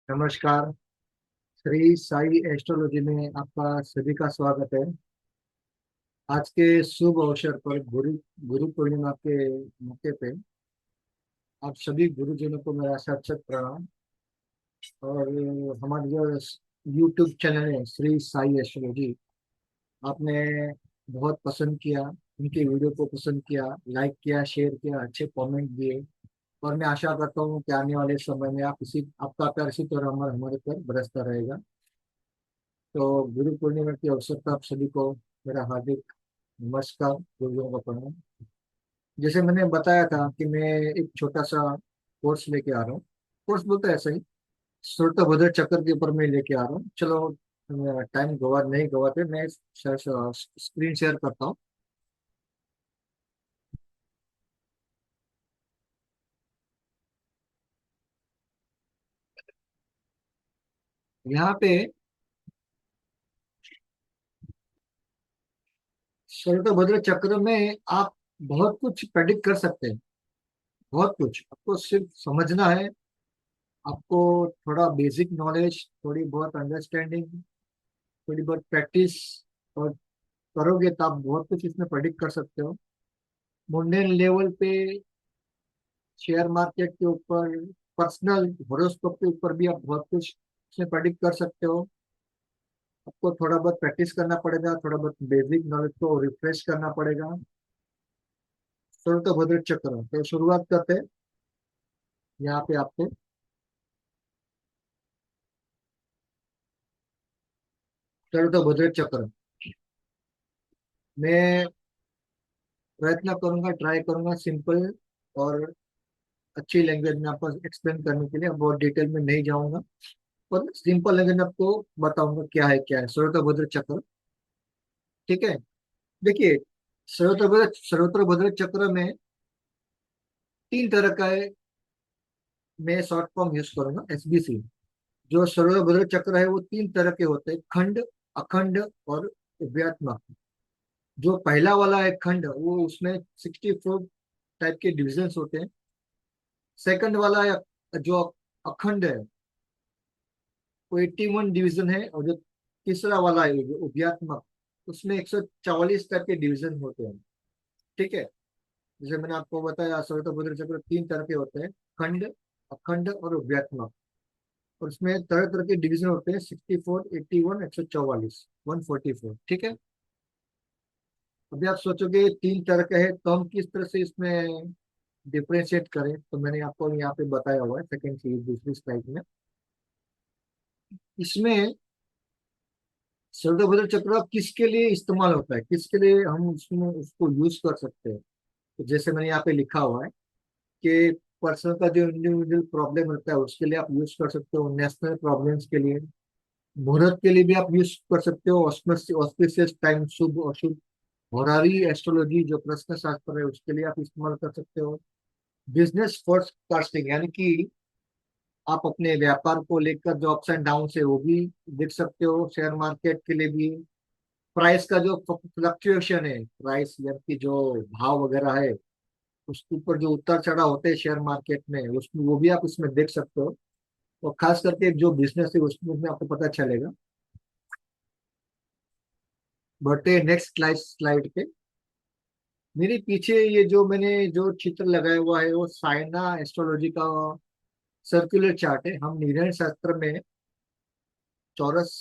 नमस्कार। श्री साई एस्ट्रोलॉजी में आपका सभी का स्वागत है। आज के शुभ अवसर पर गुरु गुरु पूर्णिमा के मौके पे आप सभी गुरुजनों को मेरा सत सत प्रणाम। और हमारे जो यूट्यूब चैनल है श्री साई एस्ट्रोलॉजी, आपने बहुत पसंद किया, उनके वीडियो को पसंद किया, लाइक किया, शेयर किया, अच्छे कमेंट दिए। और मैं आशा करता हूँ कि आने वाले समय में आप इसी आपका प्यार इसी तरह हमारे हमारे पर बरसता रहेगा। तो गुरु पूर्णिमा के अवसर पर आप सभी को मेरा हार्दिक नमस्कार, गुरुओं का प्रणाम। जैसे मैंने बताया था कि मैं एक छोटा सा कोर्स लेके आ रहा हूँ। कोर्स बोलते हैं ऐसा ही, श्रोतभद्र चक्र के ऊपर मैं लेके आ रहा हूँ। चलो, टाइम गवा नहीं गवाते, मैं स्क्रीन शेयर करता हूँ। यहाँ पे श्रोतभद्र चक्र में आप बहुत कुछ प्रेडिक्ट कर सकते हैं। बहुत कुछ आपको सिर्फ समझना है। आपको थोड़ा बेसिक नॉलेज, थोड़ी बहुत अंडरस्टैंडिंग, थोड़ी बहुत प्रैक्टिस और करोगे तो आप बहुत कुछ इसमें प्रेडिक्ट कर सकते हो। मुंडेन लेवल पे, शेयर मार्केट के ऊपर, पर्सनल हॉरोस्कोप के ऊपर भी आप बहुत कुछ इसमें प्रेडिक्ट कर सकते हो। आपको थोड़ा बहुत प्रैक्टिस करना पड़ेगा, थोड़ा बहुत बेसिक नॉलेज को रिफ्रेश करना पड़ेगा। तो भद्र चक्र तो शुरुआत करते हैं। यहाँ पे आपको तो भद्र चक्र मैं प्रयत्न करूंगा, ट्राई करूंगा सिंपल और अच्छी लैंग्वेज में आपको एक्सप्लेन करने के लिए। बहुत डिटेल में नहीं जाऊंगा, पर सिंपल लैंग्वेज में आपको बताऊंगा क्या है श्रोतभद्र चक्र। ठीक है। देखिए, श्रोत्रभद्र चक्र में तीन तरह का है। मैं शॉर्ट फॉर्म यूज करूंगा एसबीसी। जो श्रोत्रभद्र चक्र है वो तीन तरह के होते हैं: खंड, अखंड और उभयात्मक। जो पहला वाला है खंड, वो उसमें 64 टाइप के डिविजन्स होते हैं। सेकंड वाला है जो अखंड है, वो 81 डिवीजन है। और जो तीसरा वाला है उभयात्मक, उसमें 144 टाइप के डिवीजन होते हैं। ठीक है। जैसे मैंने आपको बताया, श्वेतभद्र चक्र तीन तरह के होते हैं: खंड, अखंड और उभयात्मक। और उसमें तरह तरह के डिवीजन होते हैं: 64, 81, 144, 144। ठीक है। अभी आप सोचोगे तीन तरह के हैं तो हम किस तरह से इसमें डिफ्रेंशिएट करें, तो मैंने आपको यहाँ पे बताया हुआ है सेकंड चीज दूसरी स्लाइड में। इसमें श्वेतभद्र चक्र किसके लिए इस्तेमाल होता है, किसके लिए हम उसमें उसको यूज कर सकते हैं। तो जैसे मैंने यहाँ पे लिखा हुआ है कि पर्सन का जो इंडिविजुअल प्रॉब्लम रहता है उसके लिए आप यूज कर सकते हो, नेशनल प्रॉब्लम्स के लिए, मुहूर्त के लिए भी आप यूज कर सकते हो, ऑस्पिशियस टाइम, शुभ अशुभ, होरारी एस्ट्रोलॉजी जो प्रश्न शास्त्र है उसके लिए आप इस्तेमाल कर सकते हो। बिजनेस फोरकास्टिंग यानी कि आप अपने व्यापार को लेकर जो अप्स एंड डाउन है वो भी देख सकते हो। शेयर मार्केट के लिए भी प्राइस का जो फ्लक्चुएशन है, प्राइस यानी कि जो भाव वगैरह है, उसके ऊपर जो उतार चढ़ाव होते हैं शेयर मार्केट में, उसमें वो भी आप इसमें देख सकते हो। और खास करके जो बिजनेस है उसमें आपको पता चलेगा। बढ़ते नेक्स्ट स्लाइड स्लाइड पे। मेरे पीछे ये जो मैंने जो चित्र लगाया हुआ है वो साइना एस्ट्रोलॉजी का सर्कुलर चार्ट है। हम निर्णय शास्त्र में चौरस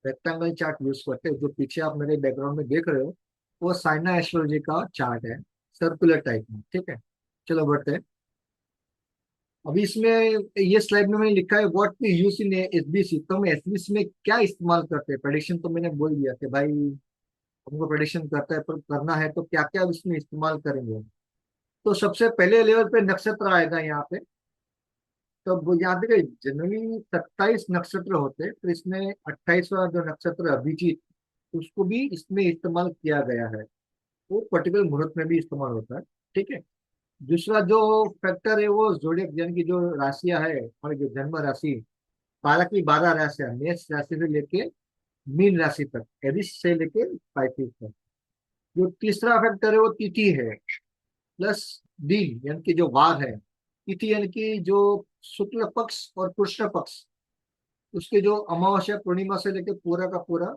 रेक्टेंगल चार्ट यूज करते हैं। जो पीछे आप मेरे बैकग्राउंड में देख रहे हो वो साइना एस्ट्रोलॉजी का चार्ट है, सर्कुलर टाइप में। ठीक है। चलो बढ़ते हैं। अभी इसमें ये स्लाइड में मैंने लिखा है what we use in SBC. तो हम एसबीसी में क्या इस्तेमाल करते हैं, प्रेडिक्शन तो मैंने बोल दिया कि भाई हमको प्रेडिक्शन करता है, पर करना है तो क्या क्या इसमें इस्तेमाल करेंगे। तो सबसे पहले लेवल पे नक्षत्र आएगा यहाँ पे। तो वो यहाँ पे जनरली 27 नक्षत्र होते हैं, तो इसमें 28वां जो नक्षत्र है, अभिजीत, उसको भी इसमें इस्तेमाल किया गया है। वो पर्टिकुलर मुहूर्त में भी इस्तेमाल होता है। ठीक है। दूसरा जो फैक्टर है वो जोडियक यानी कि जो राशियां है, और जो जन्म राशि, 12 की 12 राशियां, मेष राशि से लेके मीन राशि तक, एरिस से लेके पाइसिस तक। जो तीसरा फैक्टर है वो तिथि है, प्लस दिन यानी कि जो वार है। तिथि यानी कि जो शुक्ल पक्ष और कृष्ण पक्ष, उसके जो अमावस्या पूर्णिमा से लेके पूरा का पूरा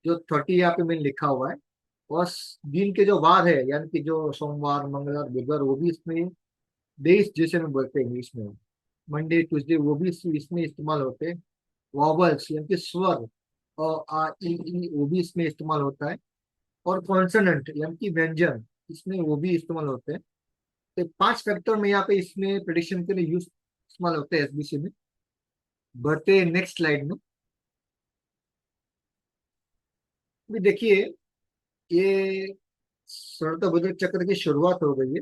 जो 30 यहाँ पे मैंने लिखा हुआ है, और दिन के जो वार है, यानी कि जो सोमवार मंगलवार बुधवार, वो भी इसमें डेज जैसे में बोलते हैं इंग्लिश में, मंडे ट्यूसडे, वो भी इसमें इस्तेमाल होते हैं। वॉवल्स यानी कि स्वर, और आ ई ई वो भी इसमें इस्तेमाल होता है। और कॉन्सोनेंट यानी कि व्यंजन, इसमें वो भी इस्तेमाल होते हैं। तो 5 फैक्टर में यहाँ पे इसमें प्रिडिक्शन के लिए यूज इस्तेमाल होते हैं एसबीसी में। बढ़ते नेक्स्ट स्लाइड में। अभी देखिए, ये शरद चक्र की शुरुआत हो गई है।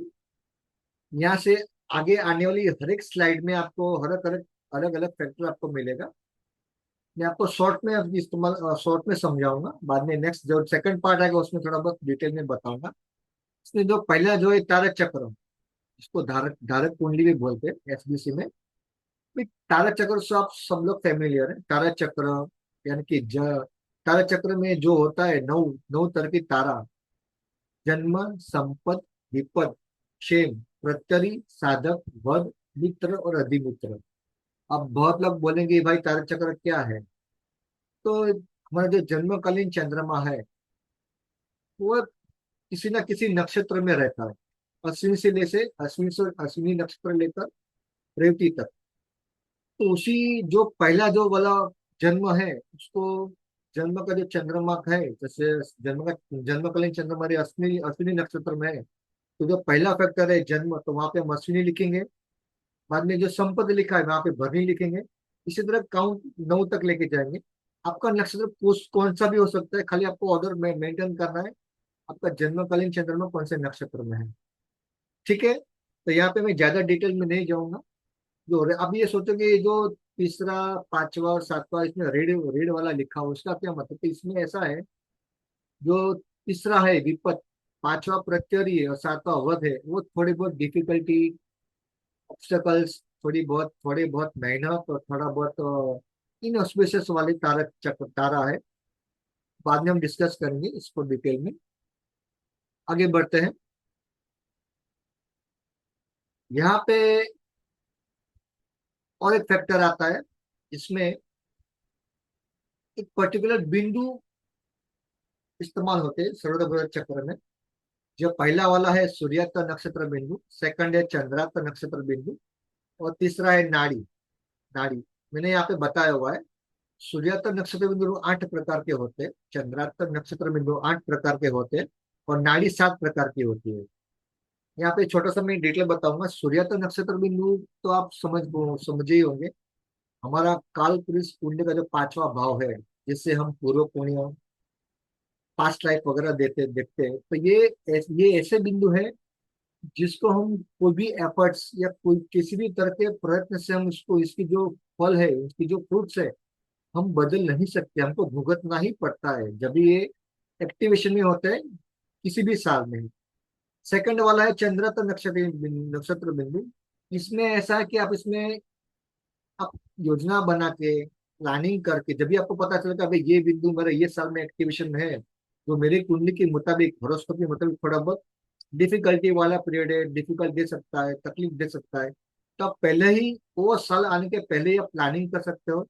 यहाँ से आगे आने वाली हर एक स्लाइड में आपको अलग अलग फैक्टर आपको मिलेगा। मैं आपको शॉर्ट में अभी इस्तेमाल शॉर्ट में समझाऊंगा, बाद में नेक्स्ट जो सेकंड पार्ट आएगा उसमें थोड़ा बहुत डिटेल में बताऊंगा। इसमें जो पहला जो है तारक चक्र, इसको धारक धारक कुंडली भी बोलते हैं एसबीसी में। भाई, तारक चक्र से आप सब लोग फेमिलियर है। तारक चक्र यानी कि तारक चक्र में जो होता है, नौ नौ तरह की तारा: जन्म, संपद, विपद, क्षेम, प्रत्यरि, साधक, वध, मित्र और अधिमित्र। अब बहुत लोग बोलेंगे भाई तारक चक्र क्या है। तो हमारा जो जन्मकालीन चंद्रमा है, वो किसी न किसी नक्षत्र में रहता है। अश्विनी नक्षत्र लेकर रेवती तक। तो उसी जो पहला जो वाला जन्म है, उसको जन्म का जो चंद्रमा है, जैसे जन्मकालीन चंद्रमा हमारे अश्विनी अश्विनी नक्षत्र में है, तो जो पहला फैक्टर है जन्म, तो वहां पे हम अश्विनी लिखेंगे। बाद में जो संपद लिखा है वहां पे भरनी लिखेंगे। इसी तरह काउंट 9 तक लेके जाएंगे। आपका नक्षत्र कौन सा भी हो सकता है, खाली आपको ऑर्डर में मेंटेन करना है, आपका जन्मकालीन चंद्रमा कौन से नक्षत्र में है। ठीक है, तो यहाँ पे मैं ज्यादा डिटेल में नहीं जाऊंगा। अब ये सोचो कि जो तीसरा, पांचवा और सातवां इसमें रेड रेड वाला लिखा हो, उसका क्या मतलब, कि इसमें ऐसा है, जो तीसरा है विपत, पांचवा प्रत्यय और सातवां वध है, वो थोड़ी बहुत डिफिकल्टी, ऑब्स्टेकल्स, थोड़ी बहुत मेहनत और थोड़ा बहुत इनऑस्पिशियस वाले तारक चक्र तारा है। बाद में हम डिस्कस करेंगे इसको डिटेल में। आगे बढ़ते हैं। यहाँ पे और एक फैक्टर आता है, इसमें एक पर्टिकुलर बिंदु इस्तेमाल होते हैं सौरभ चक्र में। जो पहला वाला है सूर्यास्त नक्षत्र बिंदु, सेकंड है चंद्रास्त नक्षत्र बिंदु, और तीसरा है नाड़ी। नाड़ी मैंने यहाँ पे बताया हुआ है। सूर्यास्त नक्षत्र बिंदु 8 प्रकार के होते हैं, चंद्रास्त नक्षत्र बिंदु 8 प्रकार के होते हैं, और नाड़ी 7 प्रकार की होती है। यहाँ पे छोटा सा मैं डिटेल बताऊंगा। सूर्यास्त नक्षत्र बिंदु तो आप समझे ही होंगे। हमारा काल पुरुष कुंड का जो 5वां भाव है, जिससे हम पूर्व पुण्य, पास्ट लाइफ वगैरह देते देखते हैं, तो ये ऐसे बिंदु है जिसको हम कोई भी एफर्ट्स या कोई किसी भी तरह के प्रयत्न से हम उसको, इसकी जो फल है, उसकी जो फ्रूट्स है, हम बदल नहीं सकते, हमको भुगतना ही पड़ता है जब ये एक्टिवेशन में होता है, किसी भी साल में। सेकंड वाला है चंद्रता नक्षत्र बिंदु। इसमें ऐसा है कि आप इसमें आप योजना बना के, प्लानिंग करके, जब भी आपको पता चलेगा भाई ये बिंदु मेरा ये साल में एक्टिवेशन में है, जो मेरी कुंडली के मुताबिक, हॉरोस्कोप के मुताबिक थोड़ा बहुत डिफिकल्टी वाला पीरियड है, डिफिकल्ट दे सकता है, तकलीफ दे सकता है, तो आप पहले ही, वो साल आने के पहले ही आप प्लानिंग कर सकते हो।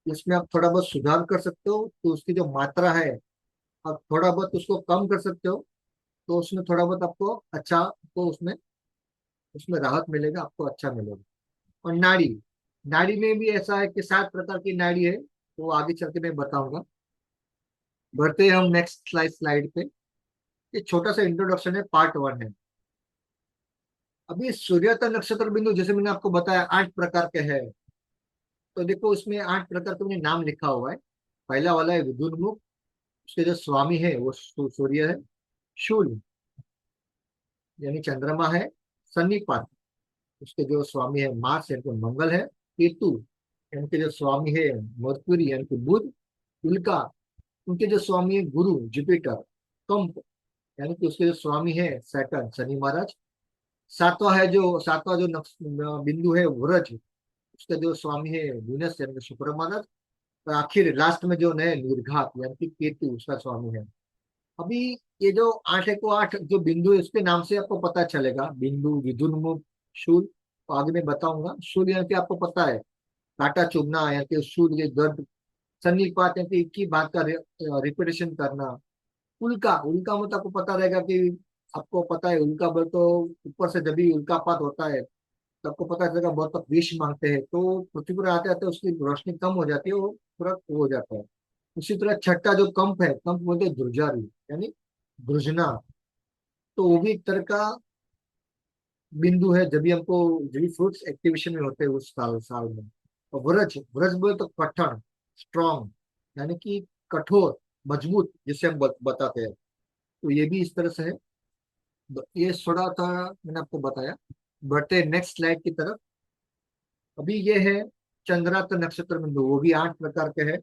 उसमें आप थोड़ा बहुत सुधार कर सकते हो, तो उसकी जो मात्रा है आप थोड़ा बहुत उसको कम कर सकते हो, तो उसमें थोड़ा बहुत आपको अच्छा, तो उसमें उसमें राहत मिलेगा, आपको अच्छा मिलेगा। और नाड़ी, नाड़ी में भी ऐसा है कि 7 प्रकार की नाड़ी है, तो आगे चल के मैं बताऊंगा। बढ़ते हैं हम नेक्स्ट स्लाइड पे। ये छोटा सा इंट्रोडक्शन है, पार्ट 1 है। अभी सूर्यता नक्षत्र बिंदु जैसे मैंने आपको बताया 8 प्रकार के हैं। तो देखो इसमें 8 प्रकार का मैंने नाम लिखा हुआ है। पहला वाला है विदुन्मुख, उसके जो स्वामी है वो सूर्य है। शूल यानी चंद्रमा है। सन्निपात, उसके जो स्वामी है मार्स यानी कि मंगल है। केतु, इनके जो स्वामी है मरकुरी यानी कि बुध। उल्का, उनके जो स्वामी है गुरु जुपिटर। कंप, यानी कि उसके जो स्वामी है सैटर्न शनि महाराज। सातवां जो बिंदु है वृज, उसका जो स्वामी है वीनस यानी कि शुक्र महाराज। और आखिर लास्ट में जो नए निर्घात यानी कि केतु, उसका स्वामी है। अभी ये जो 8 जो बिंदु है, उसके नाम से आपको पता चलेगा, बिंदु, विदुन्मुख, शूल। तो आगे मैं बताऊंगा। शूल यानी कि आपको पता है कांटा चुभना या कि सूर्य दर्द, सन्निपात या कि एक ही बात का रिपीटेशन करना। उल्का, उल्का मतलब आपको पता रहेगा कि, आपको पता है उल्का बल तो ऊपर से जब भी उल्कापात होता है तो आपको पता चलेगा बहुत तक विष मांगते हैं, तो पृथ्वी पर आते आते उसकी रोशनी कम हो जाती है, वो पूरा वो हो जाता है। उसी तरह छठा जो कंप है, कंप बोलते हैं ध्रुजारी, यानी ध्रुजना। तो वो भी एक तरह का बिंदु है जब भी हमको, जब भी फ्रूट्स एक्टिवेशन में होते हैं उस साल साल में। और व्रज, व्रज बोले तो कठिन, स्ट्रॉन्ग, यानी कि कठोर, मजबूत, जिसे हम बताते हैं। तो ये भी इस तरह से है। ये थोड़ा था, मैंने आपको बताया। बढ़ते नेक्स्ट स्लाइड की तरफ। अभी ये है चंद्रार्थ नक्षत्र बिंदु, वो भी 8 प्रकार के हैं।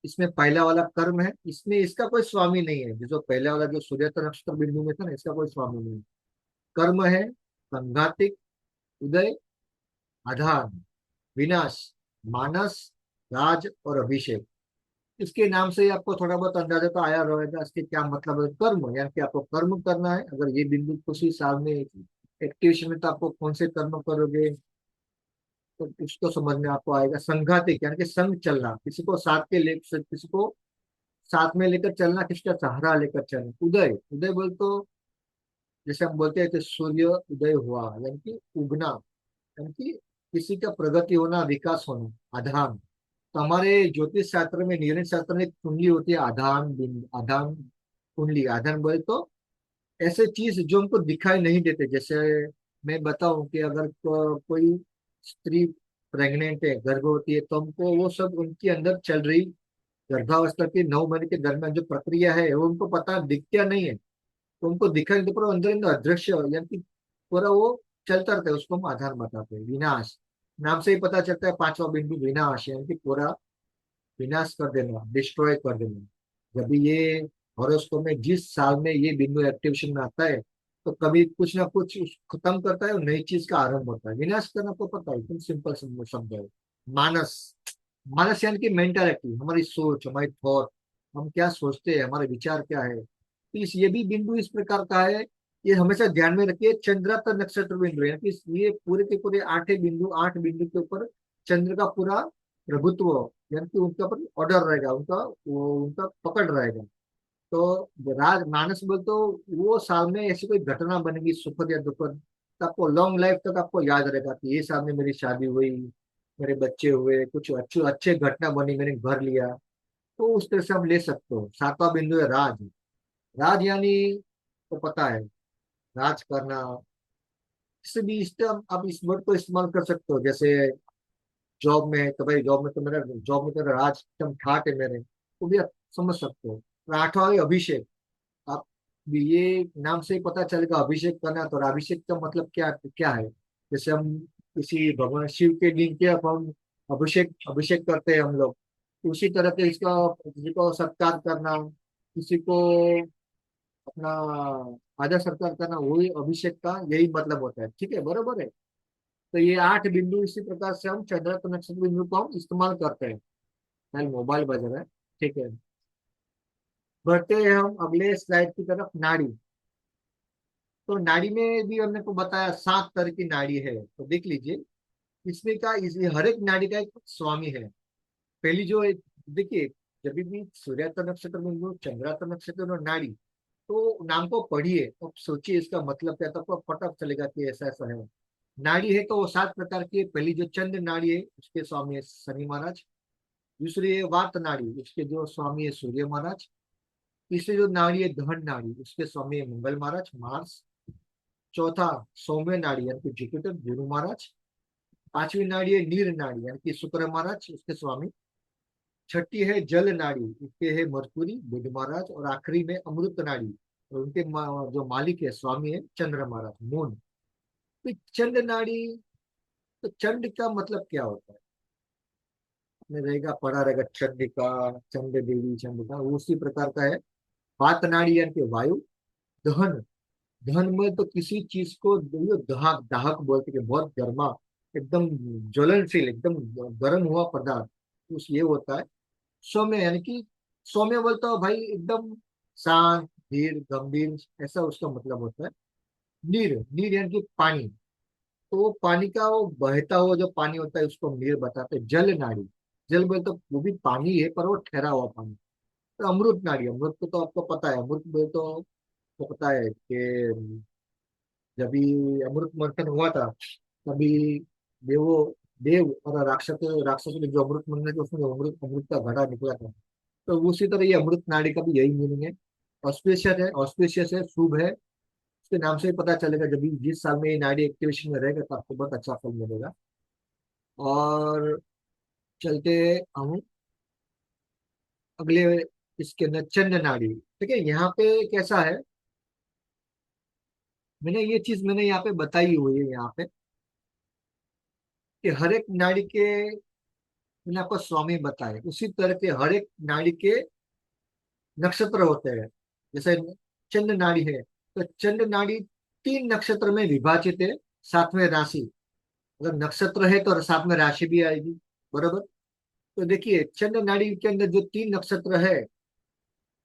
इसमें पहला वाला कर्म है, इसमें इसका कोई स्वामी नहीं है। जो पहला वाला जो सूर्यास्त नक्षत्र बिंदु में था ना, इसका कोई स्वामी नहीं है। कर्म है संघातिक, उदय, आधार, विनाश, मानस, राज और अभिषेक। इसके नाम से ही आपको थोड़ा बहुत अंदाजा तो आया रहेगा इसके क्या मतलब है। कर्म यानी कि आपको कर्म करना है, अगर ये बिंदु किसी साल में एक्टिवेशन में, तो आपको कौन से कर्म करोगे, तो उसको समझ में आपको आएगा। संघातिक यानी कि संग चलना, किसी को साथ के ले, किसी को साथ में लेकर चलना, किसका सहारा लेकर चलना। उदय, उदय बोल तो जैसे हम बोलते हैं कि सूर्य उदय हुआ, यानी कि उगना, यानी कि किसी का प्रगति होना, विकास होना। आधान, तो हमारे ज्योतिष शास्त्र में, न्यूयन शास्त्र में एक कुंडली होती है आधान बिंदु, आधान कुंडली। आधान बोले तो ऐसे चीज जो हमको दिखाई नहीं देते। जैसे मैं बताऊं कि अगर कोई स्त्री प्रेग्नेंट है, गर्भवती है, तो हमको वो सब उनके अंदर चल रही गर्भावस्था के 9 महीने के दरमियान जो प्रक्रिया है, वो उनको पता दिखता नहीं है। तो उनको दिखाई नहीं देता, पर अंदर अंदर अदृश्य, यानी कि पूरा वो चलता रहता है। उसको हम आधार बताते हैं। विनाश, नाम से ही पता चलता है, पांचवा बिंदु विनाश, यानी कि पूरा विनाश कर देना, डिस्ट्रॉय कर देना। जब भी ये हॉरोस्कोप में जिस साल में ये बिंदु एक्टिवेशन में आता है, तो कभी कुछ ना कुछ खत्म करता है और नई चीज का आरंभ होता है। विनाश करना तो पता है, एकदम सिंपल शब्द है। मानस, मानस यानी कि मेंटालिटी, हमारी सोच, हमारी थॉट, हम क्या सोचते हैं, हमारे विचार क्या है। तो इस ये भी बिंदु इस प्रकार का है। ये हमेशा ध्यान में रखिए, चंद्रार्थ नक्षत्र बिंदु है, यानी कि ये पूरे के पूरे 8 बिंदु, 8 बिंदु के ऊपर चंद्र का पूरा प्रभुत्व, यानी कि उनका पर ऑर्डर रहेगा, उनका वो उनका पकड़ रहेगा। तो राज मानस बोल तो वो साल में ऐसी कोई घटना बनेगी, सुखद या दुखद, तो आपको लॉन्ग लाइफ तक आपको याद रहेगा कि ये साल में मेरी शादी हुई, मेरे बच्चे हुए, कुछ अच्छे अच्छे घटना बनी, मैंने घर लिया। तो उस तरह से हम ले सकते हो। सातवां बिंदु है राज। राज यानी तो पता है, राज करना। इससे भी इस आप इस वर्ड को इस्तेमाल कर सकते हो। जैसे जॉब में है, तो भाई जॉब में तो मेरा, जॉब में तो राज एकदम ठाट है मेरे, तो भी आप समझ सकते हो। और आठवां है अभिषेक। आप भी ये नाम से ही पता चलेगा अभिषेक करना, तो और अभिषेक का मतलब क्या क्या है। जैसे हम किसी भगवान शिव के लिंग के अब हम अभिषेक अभिषेक करते हैं हम लोग, तो उसी तरह के इसका, किसी को सत्कार करना, किसी को अपना आदर सत्कार करना, वही अभिषेक का यही मतलब होता है। ठीक है, बरोबर है। तो ये 8 बिंदु इसी प्रकार से हम चंद्रग्रहण नक्षत्र बिंदु को हम इस्तेमाल करते हैं। कल मोबाइल बज रहा है। ठीक है, बढ़ते हैं हम अगले स्लाइड की तरफ। नाड़ी। तो नाड़ी में भी हमने को बताया 7 तरह की नाड़ी है, तो देख लीजिए। इसमें का हर एक नाड़ी का एक स्वामी है। पहली जो देखिए, जब भी सूर्यास्त नक्षत्र बिंदु, चंद्रार्थ नक्षत्र और नाड़ी, तो नाम को पढ़िए और सोचिए इसका मतलब क्या, तो आपको पता चलेगा कि ऐसा ऐसा है। नाड़ी है तो वो 7 प्रकार की है। पहली जो चंद्र नाड़ी है, उसके स्वामी है शनि महाराज। दूसरी है वात नाड़ी, उसके जो स्वामी है सूर्य महाराज। तीसरी जो नाड़ी है धन नाड़ी, उसके स्वामी है मंगल महाराज, मार्स। चौथा सौम्य नाड़ी यानी कि जुपिटर, गुरु महाराज। पांचवी नाड़ी है नीर नाड़ी, यानी कि शुक्र महाराज, उसके स्वामी। छठी है जल नाड़ी, उसके है मरकुरी, बुध महाराज। और आखिरी में अमृत नाड़ी, और उनके जो मालिक है, स्वामी है चंद्र महाराज, मून। तो चंद्र नाड़ी, तो चंड का मतलब क्या होता है, में रहेगा, पढ़ा रहेगा चंडिका, चंड देवी, चंडिका, वो उसी प्रकार का है। वात नाड़ी यानी कि वायु। दहन, दहन में तो किसी चीज को दाहक, दाहक बोलते कि बहुत गर्मा, एकदम ज्वलनशील, एकदम गर्म हुआ पदार्थ, उस ये होता है। सौम्य यानी कि, सौम्य बोलता हो भाई एकदम शांत, धीर, गंभीर, ऐसा उसका मतलब होता है। नीर, नीर यानी कि पानी। तो वो पानी का वो बहता हुआ जो पानी होता है उसको नीर बताते हैं, जल नाड़ी। जल बोले तो वो भी पानी है पर वो ठहरा हुआ पानी। तो अमृत नाड़ी, अमृत को तो आपको पता है, अमृत बोले तो पता है कि जब भी अमृत मंथन हुआ था तभी देवो देव और राक्षस राक्षसों ने जो अमृत मंथन किया उसमें अमृत अमृत का घड़ा निकला था। तो उसी तरह ये अमृत नाड़ी का भी यही मीनिंग है। ऑस्पिशियस है, ऑस्पिशियस है, शुभ है। उसके नाम से ही पता चलेगा, जब भी जिस साल में ये नाड़ी एक्टिवेशन में रहेगा तो आपको बहुत अच्छा फल मिलेगा। और चलते हम अगले, इसके अंदर चंद्र नाड़ी। ठीक है, यहाँ पे कैसा है, मैंने ये चीज मैंने यहाँ पे बताई हुई है यहाँ पे कि हर एक नाड़ी के, मैंने आपको स्वामी बताए उसी तरह के हर एक नाड़ी के नक्षत्र होते हैं। जैसे चंद्र नाड़ी है, तो चंद्र नाड़ी 3 नक्षत्र में विभाजित है, साथ में राशि। अगर नक्षत्र है तो साथ में राशि भी आएगी, बराबर। तो देखिए चंद्र नाड़ी के अंदर जो 3 नक्षत्र है,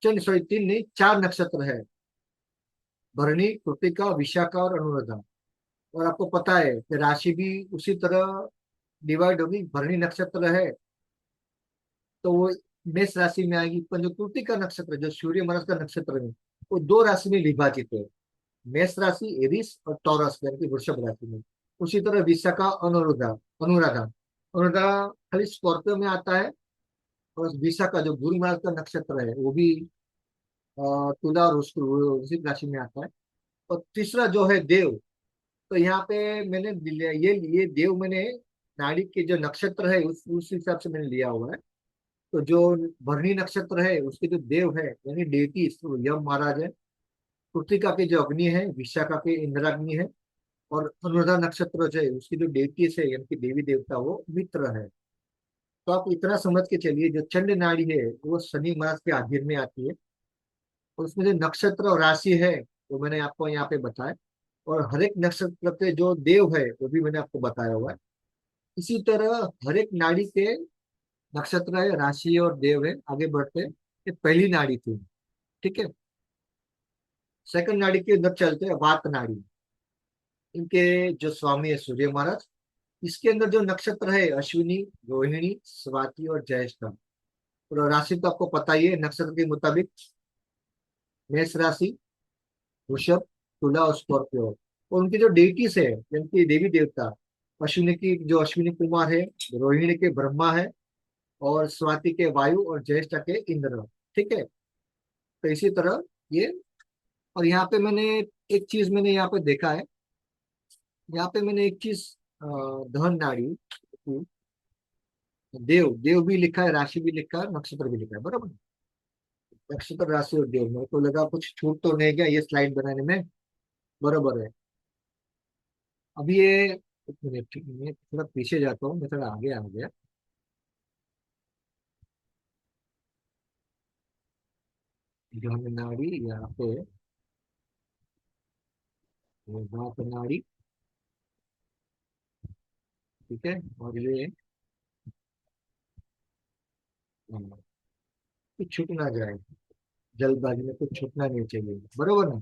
चंद्र सॉरी 3 नहीं 4 नक्षत्र है, भरणी, कृतिका, विशाखा और अनुराधा। और आपको पता है कि राशि भी उसी तरह डिवाइड होगी। भरणी नक्षत्र है तो वो मेष राशि में आएगी, पर जो कृतिका नक्षत्र जो सूर्य महाराज का नक्षत्र है वो 2 राशि में विभाजित है, मेष राशि एरिस और टॉरस यानी कि वृषभ राशि में। उसी तरह विशाखा, अनुराधा, अनुराधा अनुराधा खाली स्कॉर्पियो में आता है। और विशाखा जो गुरु महाराज का नक्षत्र है वो भी तुला और वृश्चिक राशि में आता है। और तीसरा जो है देव, तो यहाँ पे मैंने ये देव मैंने नाड़ी के जो नक्षत्र है उस हिसाब से मैंने लिया हुआ है। तो जो भरणी नक्षत्र है उसके जो देव है यानी डेटी यम महाराज है। कृतिका के जो अग्नि है, विशाखा के इंद्राग्नि है। और अनुराधा नक्षत्र जो है उसकी जो डेटी है यानी कि देवी देवता वो मित्र है। तो आप इतना समझ के चलिए, जो चंड नाड़ी है वो शनि महाराज के अधीन में आती है। और उसमें जो नक्षत्र और राशि है वो मैंने आपको यहाँ पे बताया। और हर एक नक्षत्र पे जो देव है वो भी मैंने आपको बताया हुआ है। इसी तरह हर एक नाड़ी के नक्षत्र है, राशि और देव है। आगे बढ़ते हैं, ये पहली नाड़ी थी। ठीक है, सेकंड नाड़ी के अंदर चलते हैं, वात नाड़ी। इनके जो स्वामी है सूर्य महाराज। इसके अंदर जो नक्षत्र है अश्विनी, रोहिणी, स्वाति और ज्येष्ठा। और राशि तो आपको पता ही है नक्षत्र के मुताबिक, मेष राशि, वृषभ, तुला और स्कॉर्पियो। और उनकी जो डेटीज है यानी कि देवी देवता, अश्विनी की जो अश्विनी कुमार है, रोहिणी के ब्रह्मा है, और स्वाति के वायु और ज्येष्ठा के इंद्र। ठीक है, तो इसी तरह ये। और यहाँ पे मैंने एक चीज मैंने यहाँ पे देखा है, यहाँ पे मैंने एक चीज धन नाड़ी, देव देव भी लिखा है, राशि भी लिखा है, नक्षत्र भी लिखा है, बराबर। नक्षत्र, राशि और देव, मेरे को लगा कुछ छूट तो नहीं गया ये स्लाइड बनाने में, बराबर है। अभी ये एक मिनट, ठीक है, मैं थोड़ा पीछे जाता हूँ, मैं थोड़ा आगे आ गया। धन नाड़ी यहाँ पे, ये बात नाड़ी। ठीक है, और ये कुछ छूट ना जाए, जल्दबाजी में कुछ छूटना नहीं चाहिए, बरोबर ना।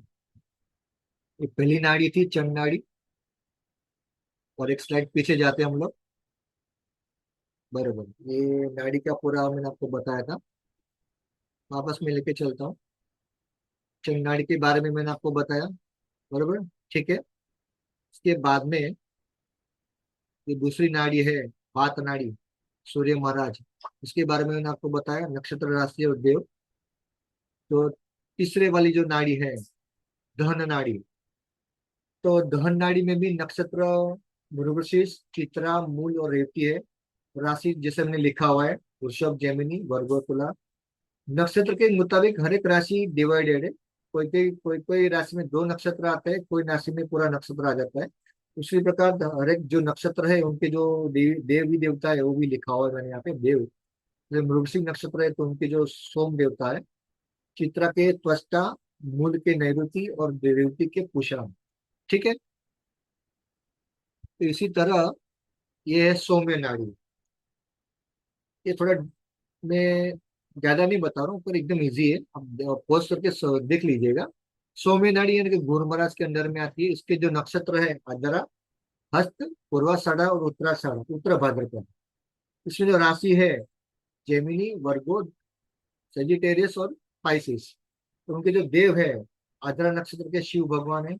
ये पहली नाड़ी थी चंड नाड़ी। और एक स्लाइड पीछे जाते हैं हम लोग, बरोबर। ये नाड़ी का पूरा मैंने आपको बताया था, वापस में लेके चलता हूँ। चंड नाड़ी के बारे में मैंने आपको बताया, बरोबर। ठीक है, इसके बाद में ये दूसरी नाड़ी है, वात नाड़ी, सूर्य महाराज। इसके बारे में मैंने आपको बताया, नक्षत्र, राशि और देव। तो तीसरे वाली जो नाड़ी है, दहन नाड़ी। तो दहन नाड़ी में भी नक्षत्र मृगशीर्ष, चित्रा, मूल और रेवती है। राशि जैसे हमने लिखा हुआ है, वृषभ, जेमिनी, वर्गो, तुला। नक्षत्र के मुताबिक हर एक राशि डिवाइडेड है। कोई कोई कोई कोई राशि में 2 नक्षत्र आते हैं, कोई राशि में पूरा नक्षत्र आ जाता है। उसी प्रकार हर एक जो नक्षत्र है उनके जो देवी देवता है वो भी लिखा हुआ है मैंने यहाँ पे, देव। जैसे मृगशिर नक्षत्र है तो उनके जो सोम देवता है, चित्रा के त्वष्टा, मूल के नैऋति और रेवती के पुषा। ठीक है, तो इसी तरह ये है सौम्य नाड़ी। ये थोड़ा मैं ज्यादा नहीं बता रहा हूँ पर एकदम इजी है, आप पॉज करके देख लीजिएगा। सौम्य नाड़ी यानी कि गुरु महाराज के अंदर में आती है। इसके जो नक्षत्र है आद्रा, हस्त, पूर्वाषाढ़ा और उत्तराषाढ़, उत्तर भाद्रपद। इसमें जो राशि है जेमिनी, वर्गो, सेजिटेरियस और पाइसिस। तो उनके जो देव है, आद्रा नक्षत्र के शिव भगवान है।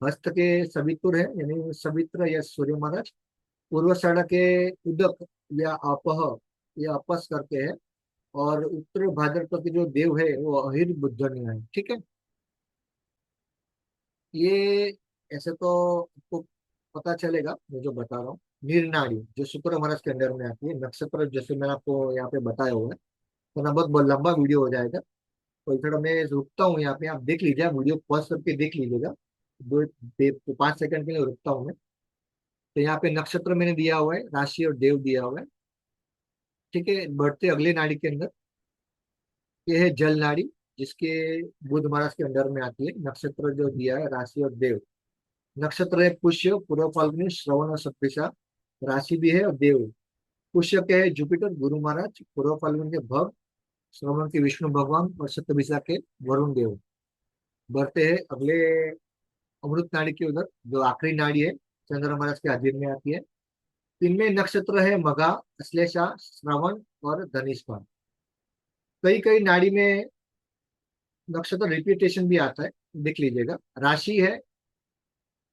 हस्त के सवितुर है, यानी सवित्र या सूर्य महाराज। पूर्वाषाढ़ा के उदक या अपह या अपस करके है। और उत्तर भाद्रपद के जो देव है वो अहिर बुद्धनिया है। ठीक है। ये ऐसे तो आपको पता चलेगा, मैं जो बता रहा हूँ। नीरनाड़ी जो शुक्र महाराज के अंडर में आती है, नक्षत्र जैसे मैंने आपको यहाँ पे बताया हुआ है। तो ना बहुत लंबा वीडियो हो जाएगा, तो थोड़ा मैं रुकता हूँ यहाँ पे, आप देख लीजिए, वीडियो पॉज करके देख लीजिएगा। 5 सेकंड के लिए रुकता हूँ मैं। तो यहाँ पे नक्षत्र मैंने दिया हुआ है, राशि और देव दिया हुआ है। ठीक है, बढ़ते अगले नाड़ी के अंदर। ये है जल नाड़ी, जिसके बुध महाराज के अंडर में आती है। नक्षत्र जो दिया है, राशि और देव। नक्षत्र है पुष्य, पूर्व फाल्गुनी, श्रवण और शतभिषा। राशि भी है और देव। पुष्य के है जुपिटर गुरु महाराज, पूर्व फाल्गुन के भव, श्रवण के विष्णु भगवान और शतभिषा के वरुण देव। बढ़ते हैं अगले अमृत नाड़ी के उधर, जो आखिरी नाड़ी है, चंद्र महाराज के अधीन में आती है। इनमें नक्षत्र है मघा, अश्लेषा, श्रवण और धनिष्ठा। कई कई नाड़ी में नक्षत्र रिपीटेशन भी आता है, देख लीजिएगा। राशि है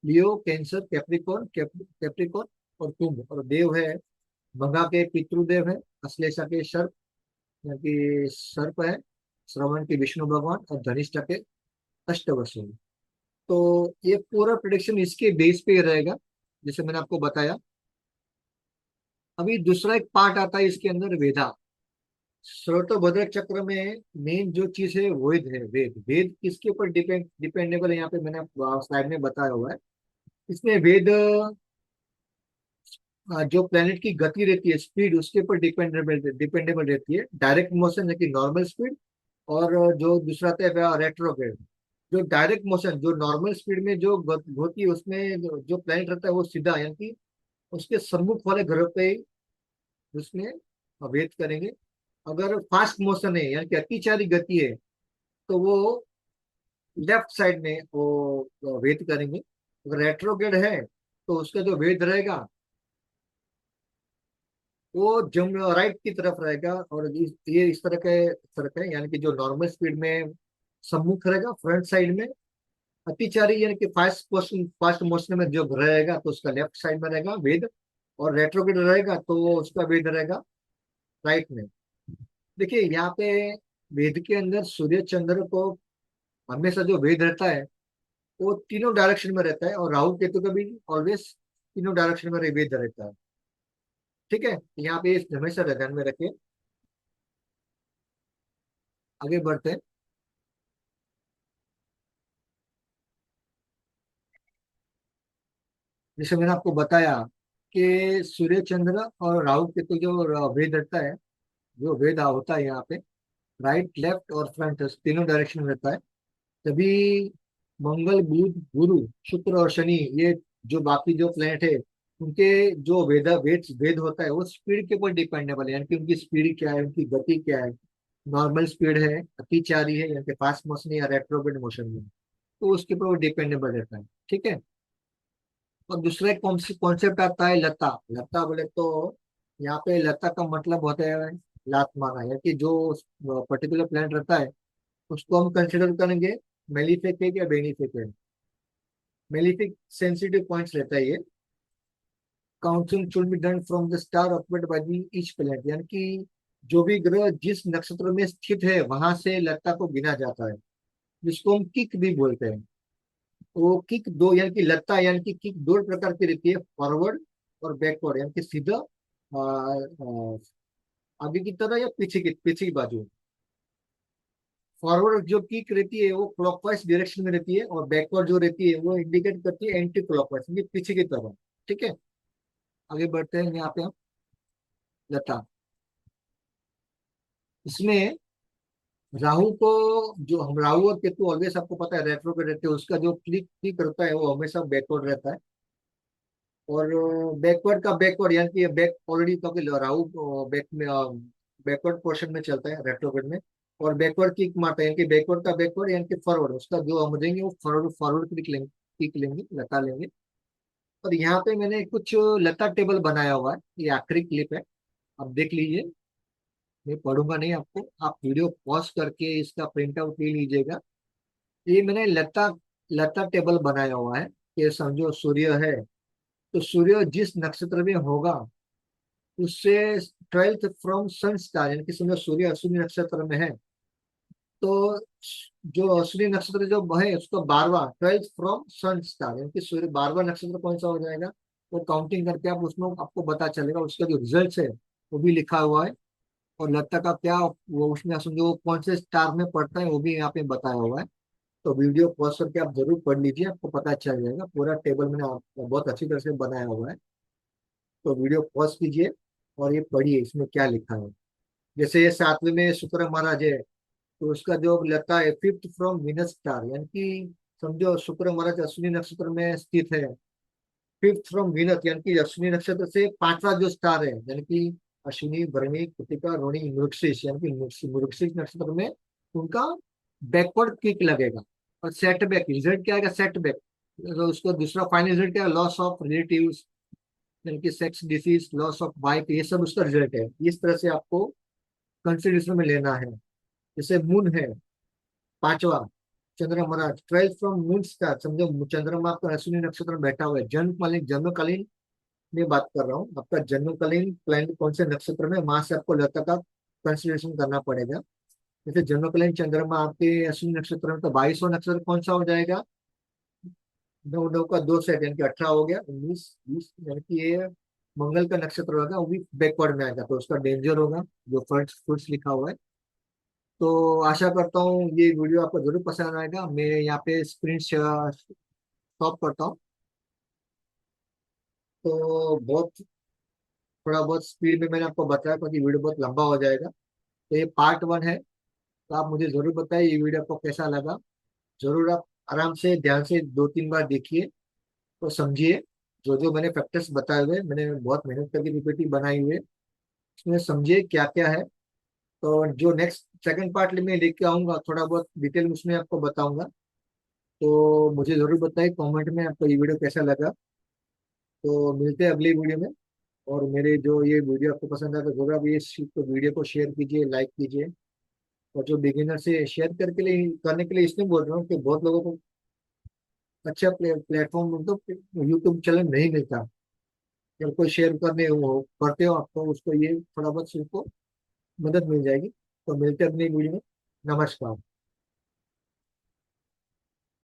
लियो, कैंसर, कैप्रिकॉर्न, कैप्रिकॉर्न और कुंभ। और देव है मघा के पितृदेव है, अश्लेषा के सर्प, यानी कि सर्प है, श्रवण के विष्णु भगवान और धनिष्ठा के अष्टवसु। तो ये पूरा प्रिडिक्शन इसके बेस पे ही रहेगा, जैसे मैंने आपको बताया। अभी दूसरा एक पार्ट आता है इसके अंदर, वेदा। श्रोतोभद्र चक्र में मेन जो चीज है वेद है। वेद वेद किसके ऊपर डिपेंडेबल है, यहाँ पे मैंने स्लाइड में बताया हुआ है। इसमें वेद जो प्लेनेट की गति रहती है, स्पीड, उसके ऊपर डिपेंडेबल डिपेंडेबल रहती है। डायरेक्ट मोशन है कि नॉर्मल स्पीड, और जो दूसरा आता है रेट्रोग्रेड। जो डायरेक्ट मोशन, जो नॉर्मल स्पीड में जो होती है, उसमें जो प्लेनेट रहता है वो सीधा, यानी कि उसके सम्मुख वाले ग्रह पे ही उसमें वेद करेंगे। अगर फास्ट मोशन है, यानी कि अतिचारी गति है, तो वो लेफ्ट साइड में वो वेद करेंगे। अगर रेट्रोग्रेड है, तो उसका जो वेद रहेगा वो जम राइट की तरफ रहेगा। और ये इस तरह के फर्क है, यानी कि जो नॉर्मल स्पीड में सम्मुख रहेगा फ्रंट साइड में। अतिचारी यानी कि फास्ट मोशन में जो रहेगा, तो उसका लेफ्ट साइड में रहेगा वेद। और रेट्रोग्रेड रहेगा तो वो उसका वेद रहेगा राइट में। देखिए यहाँ पे वेद के अंदर सूर्य चंद्र को हमेशा जो वेद रहता है वो तीनों डायरेक्शन में रहता है, और राहु केतु का भी ऑलवेज तीनों डायरेक्शन में वेद रहता है। ठीक है, यहाँ पे हमेशा ध्यान में रखिए। आगे बढ़ते हैं। जैसे मैंने आपको बताया कि सूर्य चंद्र और राहु केतु जो वेद रहता है, जो वेद होता है यहाँ पे, राइट, लेफ्ट और फ्रंट तीनों डायरेक्शन में रहता है। तभी मंगल, बुध, गुरु, शुक्र और शनि, ये जो बाकी जो प्लेनेट है, उनके जो वेद होता है वो स्पीड के ऊपर डिपेंडेबल है, यानी कि उनकी स्पीड क्या है, उनकी गति क्या है। नॉर्मल स्पीड है, अतिचारी है, यानी कि फास्ट मोशन या रेट्रोग्रेड मोशन में, तो उसके ऊपर वो डिपेंडेबल रहता है। ठीक है। और दूसरा एक कॉन्सेप्ट आता है लता। लता बोले तो यहाँ पे लता का मतलब होता है लात मारना, यानी कि जो पर्टिकुलर प्लांट रहता है उसको हम कंसिडर करेंगे मेलिफिक है या बेनिफिक है। मेलिफिक सेंसिटिव पॉइंट्स रहता है ये। Counting should be done from the star occupied by the each planet, यानी कि जो भी ग्रह जिस नक्षत्र में स्थित है वहां से लता को गिना जाता है, जिसको हम किक भी बोलते हैं। वो किक दो, यानी कि लता, यानी कि किक दो प्रकार की रहती है, फॉरवर्ड और बैकवर्ड, यानी कि सीधा आगे की तरह या पीछे की बाजू। फॉरवर्ड जो किक रहती है वो क्लॉकवाइज डायरेक्शन में रहती है, और बैकवर्ड जो रहती है वो इंडिकेट करती है एंटी क्लॉकवाइज, यानी पीछे की तरफ। ठीक है, आगे बढ़ते हैं यहाँ पे हम। लता, इसमें राहु को, जो हम राहु और केतु ऑलवेज आपको पता है रेट्रोग्रेड रहते हैं, उसका जो क्लिक क्लिक करता है वो हमेशा बैकवर्ड रहता है। और बैकवर्ड का बैकवर्ड, यानी कि बैक ऑलरेडी, क्योंकि राहु बैक में बैकवर्ड पोर्शन में चलता है रेट्रोग्रेड में। और बैकवर्ड किक मारता है, यानी कि बैकवर्ड का बैकवर्ड, यानी कि फॉरवर्ड, उसका जो हम देंगे वो फॉरवर्ड फॉरवर्ड क्लिक लेंगे, किक लेंगे, लता लेंगे। और यहाँ पे मैंने कुछ लता टेबल बनाया हुआ है, ये आखिरी क्लिप है, आप देख लीजिए। मैं पढ़ूंगा नहीं आपको, आप वीडियो पॉज करके इसका प्रिंट आउट ले लीजिएगा। ये मैंने लता लता टेबल बनाया हुआ है कि समझो सूर्य है, तो सूर्य जिस नक्षत्र में होगा उससे 12th फ्रॉम सन स्टार, यानी कि समझो सूर्य अश्विनी नक्षत्र में है, तो जो अश्विनी नक्षत्र जो है उसका 12वां, 12th फ्रॉम सन स्टार, यानी कि सूर्य 12वां नक्षत्र कौन सा हो जाएगा, वो काउंटिंग करके आप उसमें आपको पता चलेगा, उसका जो रिजल्ट है वो भी लिखा हुआ है। और लता का क्या, वो उसमें समझो वो कौन से स्टार में पड़ता है वो भी यहाँ पे बताया हुआ है। तो वीडियो पॉज करके आप जरूर पढ़ लीजिए, आपको पता चल जाएगा, पूरा टेबल मैंने बहुत अच्छी तरह से बनाया हुआ है। तो वीडियो पॉज कीजिए और ये पढ़िए इसमें क्या लिखा है। जैसे ये 7वें में शुक्र महाराज है, तो उसका जो लता है 5th फ्रॉम विनस स्टार, यानी कि समझो शुक्र महाराज अश्विनी नक्षत्र में स्थित है। 5th फ्रॉम विनस यानी कि अश्विनी नक्षत्र से 5वां जो स्टार है, यानी कि अश्विनी भरणी कृतिका रोहिणी मृगशीर्ष, यानी कि मृगशीर्ष नक्षत्र में उनका बैकवर्ड किक लगेगा। और सेटबैक रिजल्ट क्या आएगा, सेटबैक, तो उसको दूसरा फाइनल रिजल्ट क्या है, लॉस ऑफ रिलेटिव, यानी कि sex disease, loss of wife, ये सब उसका रिजल्ट है। इस तरह से आपको कंसिडरेशन में लेना है। जैसे मून है 5वां, चंद्रमा महाराज 12th फ्रॉम मून स्टार, समझो चंद्रमा आपका अश्विनी नक्षत्र में बैठा हुआ है। जन्मकालीन जन्मकालीन में बात कर रहा हूँ, आपका जन्मकालीन प्लान कौन से नक्षत्र में, वहां से आपको लता का कंसिडरेशन करना पड़ेगा। जैसे जन्मकालीन चंद्रमा आपके अश्विनी नक्षत्र में, तो 22वां नक्षत्र कौन सा हो जाएगा, 9 9 का 2 सेट, यानी कि 18 हो गया, 19 20, यानी कि ये मंगल का नक्षत्र होगा, वो भी बैकवर्ड में आएगा, तो उसका डेंजर होगा जो फर्स्ट फुट्स लिखा हुआ है। तो आशा करता हूँ ये वीडियो आपको जरूर पसंद आएगा। मैं यहाँ पे स्क्रीन स्टॉप करता हूँ। तो बहुत थोड़ा बहुत स्पीड में मैंने आपको बताया, क्योंकि वीडियो बहुत लंबा हो जाएगा। तो ये पार्ट 1 है। तो आप मुझे जरूर बताइए ये वीडियो आपको कैसा लगा। जरूर आप आराम से ध्यान से 2 3 बार देखिए, तो समझिए जो जो मैंने फैक्टर्स बताए हुए, मैंने बहुत मेहनत करके पीपीटी बनाई हुई है, उसमें समझिए क्या क्या है। तो जो नेक्स्ट सेकंड पार्ट में लेके आऊंगा, थोड़ा बहुत डिटेल उसमें आपको बताऊंगा। तो मुझे जरूर बताइए कमेंट में आपको ये वीडियो कैसा लगा। तो मिलते हैं अगली वीडियो में। और मेरे जो ये वीडियो आपको पसंद आया तो जरूर आप ये तो वीडियो को शेयर कीजिए, लाइक कीजिए। और जो बिगिनर से शेयर करने के लिए इसलिए बोल रहा हूँ कि बहुत लोगों को अच्छा प्लेटफॉर्म मतलब यूट्यूब चैनल नहीं मिलता। अगर कोई शेयर करने वो करते हो आपको, उसको ये थोड़ा बहुत उसको मदद मिल जाएगी। तो मिलते हैं अगली वीडियो में। नमस्कार।